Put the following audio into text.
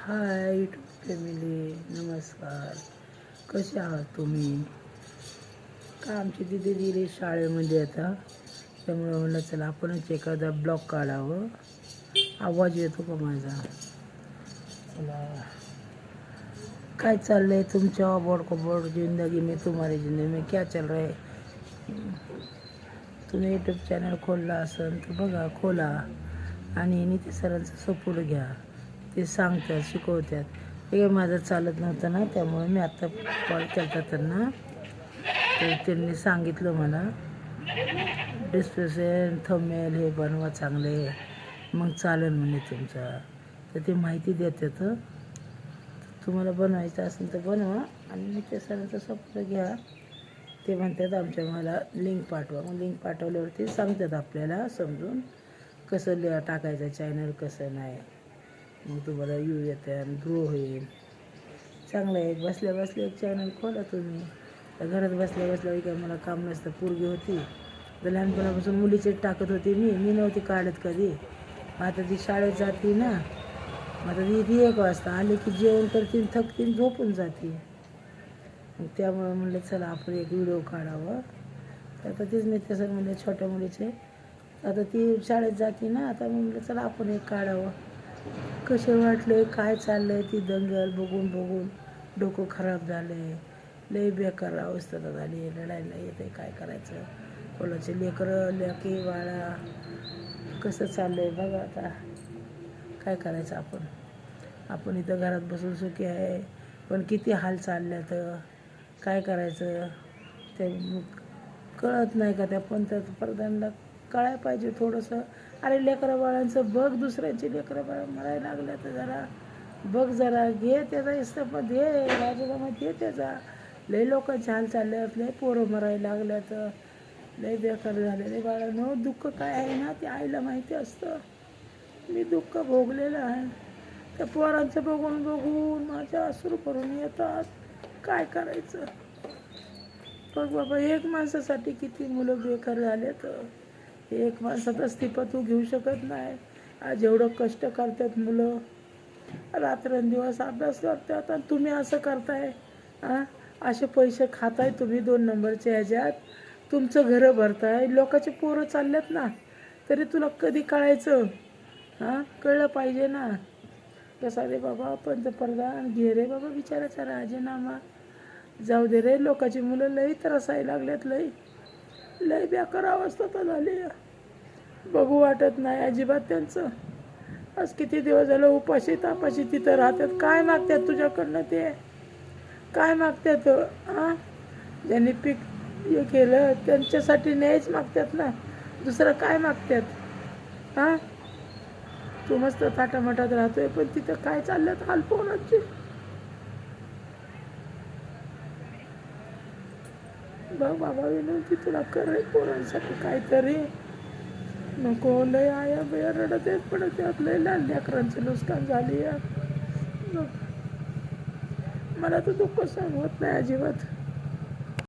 Hi YouTube family, नमस्कार. कसे आहात तुम्ही? का आमची दिदी गेली शाळेमध्ये आता, त्यामुळे म्हणलं चला आपणच एखादा ब्लॉग काढावं. आवाज येतो का माझा? चला, काय चाललंय तुमच्या अबोड कबोड जिंदगी में, तुम्हारी जिंदगी में क्या चल रहा है? तुम्ही यूट्यूब चॅनल खोलला असेल तर बघा, खोला आणि निती सरांचा सपोर्ट घ्या. ते सांगतात, शिकवतात. हे माझं चालत नव्हतं ना, त्यामुळे मी आत्ता कॉल केला त्यांना. तर त्यांनी सांगितलं मला डिस्क्रिप्शन थंबनेल हे बनवा चांगले, मग चालेल म्हणे तुमचा. तर ते माहिती देतात. तुम्हाला बनवायचं असेल तर बनवा आणि निती सरांचा सपोर्ट घ्या. ते म्हणतात आमच्या मला लिंक पाठवा. मग लिंक पाठवल्यावरती सांगतात आपल्याला समजून कसं टाकायचं चॅनल, कसं नाही. मग तुम्हाला यू येते आणि ग्रो होईल. चांगलं आहे. बसल्या बसल्या एक चॅनल खोला तुम्ही. तर घरात बसल्या बसल्या काय मला काम नसतं. पोरगी होती तर लहानपणापासून मुलीचे टाकत होती मी नव्हती काढत कधी. आता ती शाळेत जाते ना, आता ती 1 वाजता आली की जेवण करतील, थकतील, झोपून जाते. मग त्यामुळे म्हणलं चला आपण एक व्हिडिओ काढावं. तर आता तेच नाही तसं म्हणलं छोट्या मुलीचे, आता ती शाळेत जाते ना, आता म्हणलं चला आपण एक काढावं. कसे वाटले, काय चाललं आहे, ती दंगल बघून बघून डोकं खराब झालं आहे. लई बेकार अवस्था झाली. लढायला येते, काय करायचं. कोणाचे लेकरं लेकी बाळा कसं चाललं आहे बघा. आता काय करायचं आपण इथं घरात बसून सुखी आहे, पण किती हाल चालले तर काय करायचं ते कळत नाही का. त्या पंतप्रधानला कळायला पाहिजे थोडंसं. अरे लेकरं बाळांचं बघ, दुसऱ्यांची लेकरं बाळा मरायला लागल्या तर जरा बघ, जरा घे त्याचा इस्तफा दे, राजीनामा दे त्याचा. लय लोकांचे हाल चालले, लय पोरं मरायला लागल्या तर लय बेकार झालेले बाळांनो. दुःख काय आहे ना ते आईला माहिती असतं. मी दुःख भोगलेलं आहे. त्या पोरांचं बघून बघून माझ्या अश्रू भरून येतात. काय करायचं बघ बाबा. एक माणसासाठी किती मुलं बेकार झाले. तर एक माणसाचा इस्तिफा तू घेऊ शकत नाही. आज एवढं कष्ट करतात मुलं, रात्रंदिवस अभ्यास करतात आणि तुम्ही असं करताय. असे पैसे खाताय तुम्ही 2 नंबरच्या ह्याच्यात. तुमचं घरं भरताय, लोकांचे पोरं चाललेत ना, तरी तुला कधी कळायचं? कळलं पाहिजे ना. कसा रे बाबा पंतप्रधान, घे रे बाबा बिचाराचा राजीनामा. जाऊ दे रे, लोकांची मुलं लई त्रासायला लागल्यात. लई बेकार अवस्था तर झाली. बघू वाटत नाही अजिबात त्यांचं. आज किती दिवस झालं उपाशी तापाशी तिथं राहतात. काय मागतात तुझ्याकडनं ते? काय मागतात? ज्यांनी पीक हे केलं त्यांच्यासाठी न्यायच मागतात ना, दुसरं काय मागतात? तू मस्त थाटामाटात राहतोय, पण तिथं काय चालल्यात हाल पोरांचे. बघ बाबा, विनंती तुला कर पोरांसाठी काहीतरी. नको लय आया बया रडत आहेत, पडत आहेत. लय लहान लेकरांचं नुकसान झाली. मला तर दुःख सहन होत नाही अजिबात.